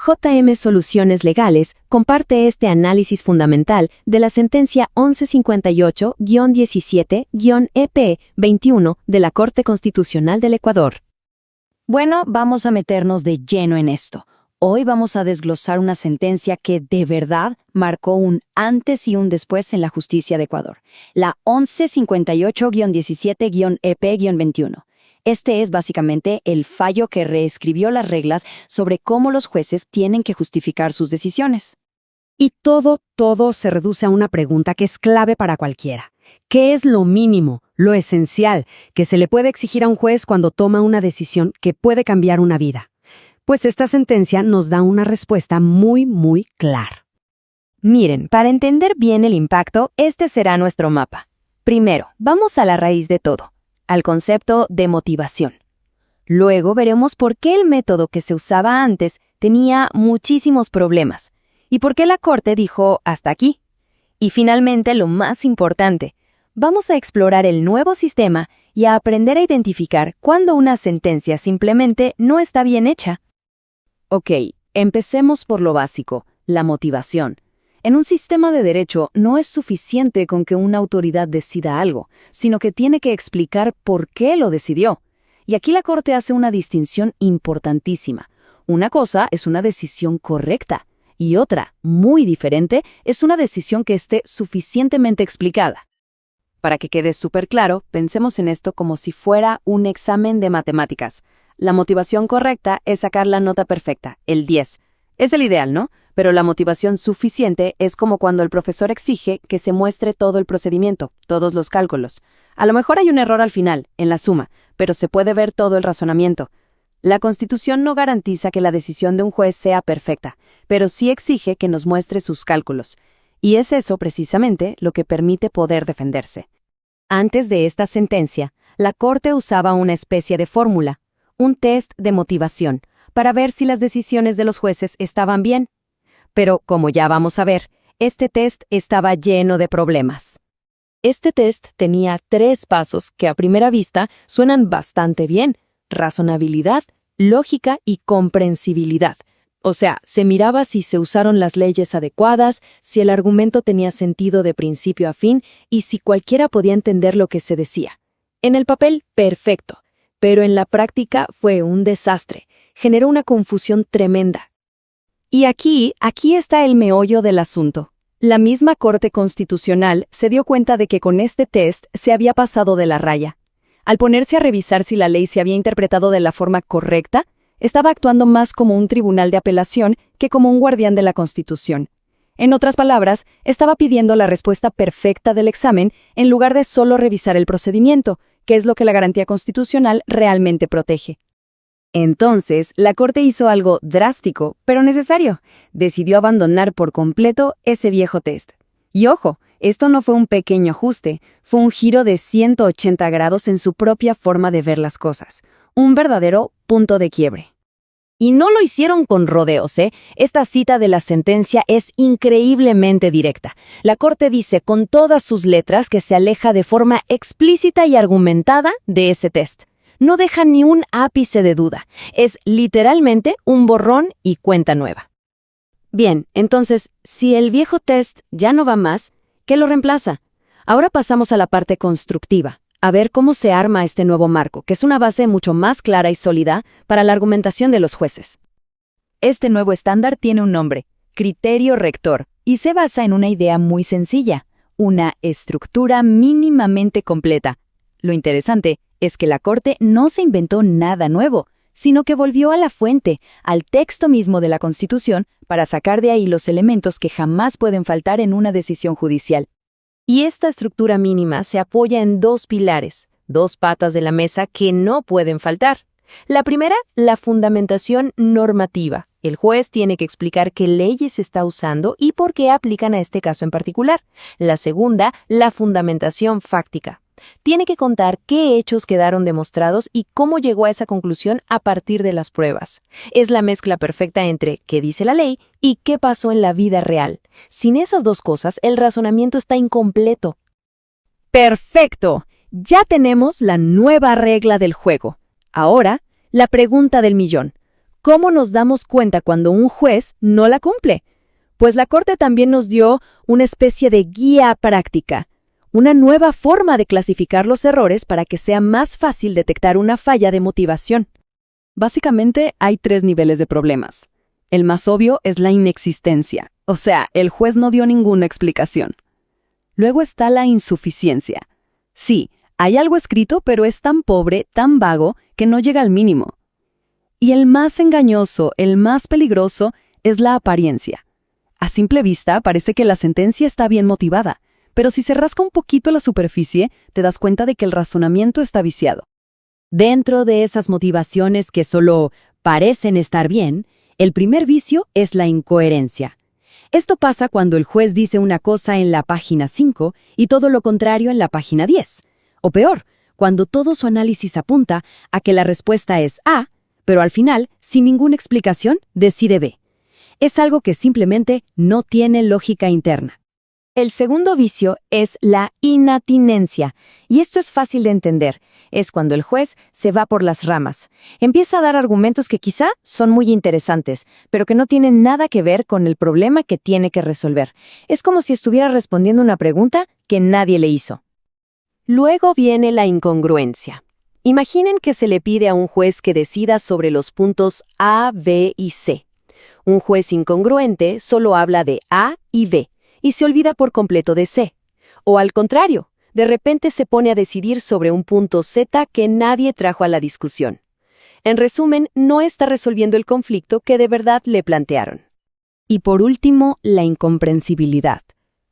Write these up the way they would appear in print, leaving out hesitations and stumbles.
JM Soluciones Legales comparte este análisis fundamental de la sentencia 1158-17-EP21 de la Corte Constitucional del Ecuador. Bueno, vamos a meternos de lleno en esto. Hoy vamos a desglosar una sentencia que de verdad marcó un antes y un después en la justicia de Ecuador, la 1158-17-EP-21. Este es básicamente el fallo que reescribió las reglas sobre cómo los jueces tienen que justificar sus decisiones. Y todo se reduce a una pregunta que es clave para cualquiera. ¿Qué es lo mínimo, lo esencial, que se le puede exigir a un juez cuando toma una decisión que puede cambiar una vida? Pues esta sentencia nos da una respuesta muy clara. Miren, para entender bien el impacto, este será nuestro mapa. Primero, vamos a la raíz de todo, al concepto de motivación. Luego veremos por qué el método que se usaba antes tenía muchísimos problemas y por qué la Corte dijo hasta aquí. Y finalmente, lo más importante, vamos a explorar el nuevo sistema y a aprender a identificar cuándo una sentencia simplemente no está bien hecha. Ok, empecemos por lo básico, la motivación. En un sistema de derecho no es suficiente con que una autoridad decida algo, sino que tiene que explicar por qué lo decidió. Y aquí la Corte hace una distinción importantísima. Una cosa es una decisión correcta y otra, muy diferente, es una decisión que esté suficientemente explicada. Para que quede súper claro, pensemos en esto como si fuera un examen de matemáticas. La motivación correcta es sacar la nota perfecta, el 10. Es el ideal, ¿no? Pero la motivación suficiente es como cuando el profesor exige que se muestre todo el procedimiento, todos los cálculos. A lo mejor hay un error al final, en la suma, pero se puede ver todo el razonamiento. La Constitución no garantiza que la decisión de un juez sea perfecta, pero sí exige que nos muestre sus cálculos. Y es eso, precisamente, lo que permite poder defenderse. Antes de esta sentencia, la Corte usaba una especie de fórmula, un test de motivación, para ver si las decisiones de los jueces estaban bien. Pero, como ya vamos a ver, este test estaba lleno de problemas. Este test tenía 3 pasos que a primera vista suenan bastante bien: razonabilidad, lógica y comprensibilidad. O sea, se miraba si se usaron las leyes adecuadas, si el argumento tenía sentido de principio a fin y si cualquiera podía entender lo que se decía. En el papel, perfecto, pero en la práctica fue un desastre. Generó una confusión tremenda. Y aquí está el meollo del asunto. La misma Corte Constitucional se dio cuenta de que con este test se había pasado de la raya. Al ponerse a revisar si la ley se había interpretado de la forma correcta, estaba actuando más como un tribunal de apelación que como un guardián de la Constitución. En otras palabras, estaba pidiendo la respuesta perfecta del examen en lugar de solo revisar el procedimiento, que es lo que la garantía constitucional realmente protege. Entonces, la Corte hizo algo drástico, pero necesario. Decidió abandonar por completo ese viejo test. Y ojo, esto no fue un pequeño ajuste, fue un giro de 180 grados en su propia forma de ver las cosas. Un verdadero punto de quiebre. Y no lo hicieron con rodeos, ¿eh? Esta cita de la sentencia es increíblemente directa. La Corte dice con todas sus letras que se aleja de forma explícita y argumentada de ese test. No deja ni un ápice de duda. Es literalmente un borrón y cuenta nueva. Bien, entonces, si el viejo test ya no va más, ¿qué lo reemplaza? Ahora pasamos a la parte constructiva, a ver cómo se arma este nuevo marco, que es una base mucho más clara y sólida para la argumentación de los jueces. Este nuevo estándar tiene un nombre, criterio rector, y se basa en una idea muy sencilla, una estructura mínimamente completa. Lo interesante es que la Corte no se inventó nada nuevo, sino que volvió a la fuente, al texto mismo de la Constitución, para sacar de ahí los elementos que jamás pueden faltar en una decisión judicial. Y esta estructura mínima se apoya en 2 pilares, 2 patas de la mesa que no pueden faltar. La primera, la fundamentación normativa. El juez tiene que explicar qué leyes está usando y por qué aplican a este caso en particular. La segunda, la fundamentación fáctica. Tiene que contar qué hechos quedaron demostrados y cómo llegó a esa conclusión a partir de las pruebas. Es la mezcla perfecta entre qué dice la ley y qué pasó en la vida real. Sin esas 2 cosas, el razonamiento está incompleto. ¡Perfecto! Ya tenemos la nueva regla del juego. Ahora, la pregunta del millón. ¿Cómo nos damos cuenta cuando un juez no la cumple? Pues la Corte también nos dio una especie de guía práctica, una nueva forma de clasificar los errores para que sea más fácil detectar una falla de motivación. Básicamente hay 3 niveles de problemas. El más obvio es la inexistencia, o sea, el juez no dio ninguna explicación. Luego está la insuficiencia. Sí, hay algo escrito, pero es tan pobre, tan vago, que no llega al mínimo. Y el más engañoso, el más peligroso, es la apariencia. A simple vista parece que la sentencia está bien motivada, pero si se rasca un poquito la superficie, te das cuenta de que el razonamiento está viciado. Dentro de esas motivaciones que solo parecen estar bien, el primer vicio es la incoherencia. Esto pasa cuando el juez dice una cosa en la página 5 y todo lo contrario en la página 10. O peor, cuando todo su análisis apunta a que la respuesta es A, pero al final, sin ninguna explicación, decide B. Es algo que simplemente no tiene lógica interna. El segundo vicio es la inatinencia, y esto es fácil de entender. Es cuando el juez se va por las ramas. Empieza a dar argumentos que quizá son muy interesantes, pero que no tienen nada que ver con el problema que tiene que resolver. Es como si estuviera respondiendo una pregunta que nadie le hizo. Luego viene la incongruencia. Imaginen que se le pide a un juez que decida sobre los puntos A, B y C. Un juez incongruente solo habla de A y B y se olvida por completo de C. O al contrario, de repente se pone a decidir sobre un punto Z que nadie trajo a la discusión. En resumen, no está resolviendo el conflicto que de verdad le plantearon. Y por último, la incomprensibilidad.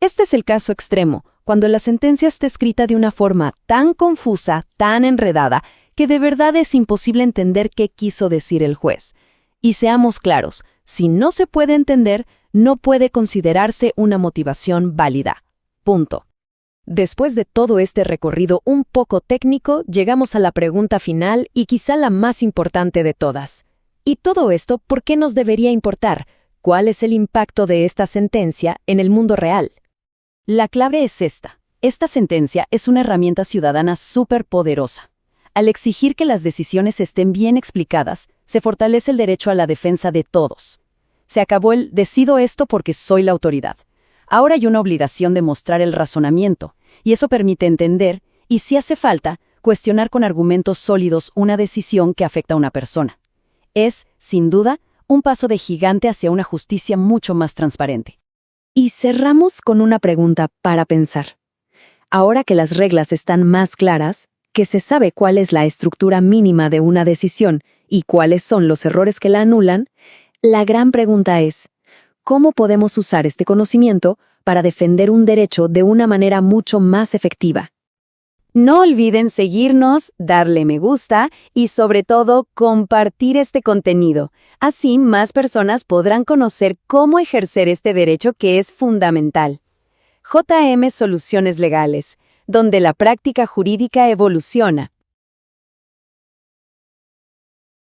Este es el caso extremo, cuando la sentencia está escrita de una forma tan confusa, tan enredada, que de verdad es imposible entender qué quiso decir el juez. Y seamos claros, si no se puede entender, no puede considerarse una motivación válida. Punto. Después de todo este recorrido un poco técnico, llegamos a la pregunta final y quizá la más importante de todas. ¿Y todo esto por qué nos debería importar? ¿Cuál es el impacto de esta sentencia en el mundo real? La clave es esta. Esta sentencia es una herramienta ciudadana súper poderosa. Al exigir que las decisiones estén bien explicadas, se fortalece el derecho a la defensa de todos. Se acabó el decido esto porque soy la autoridad. Ahora hay una obligación de mostrar el razonamiento, y eso permite entender, y si hace falta, cuestionar con argumentos sólidos una decisión que afecta a una persona. Es, sin duda, un paso de gigante hacia una justicia mucho más transparente. Y cerramos con una pregunta para pensar. Ahora que las reglas están más claras, que se sabe cuál es la estructura mínima de una decisión y cuáles son los errores que la anulan, la gran pregunta es, ¿cómo podemos usar este conocimiento para defender un derecho de una manera mucho más efectiva? No olviden seguirnos, darle me gusta y sobre todo compartir este contenido. Así más personas podrán conocer cómo ejercer este derecho que es fundamental. JM Soluciones Legales, donde la práctica jurídica evoluciona.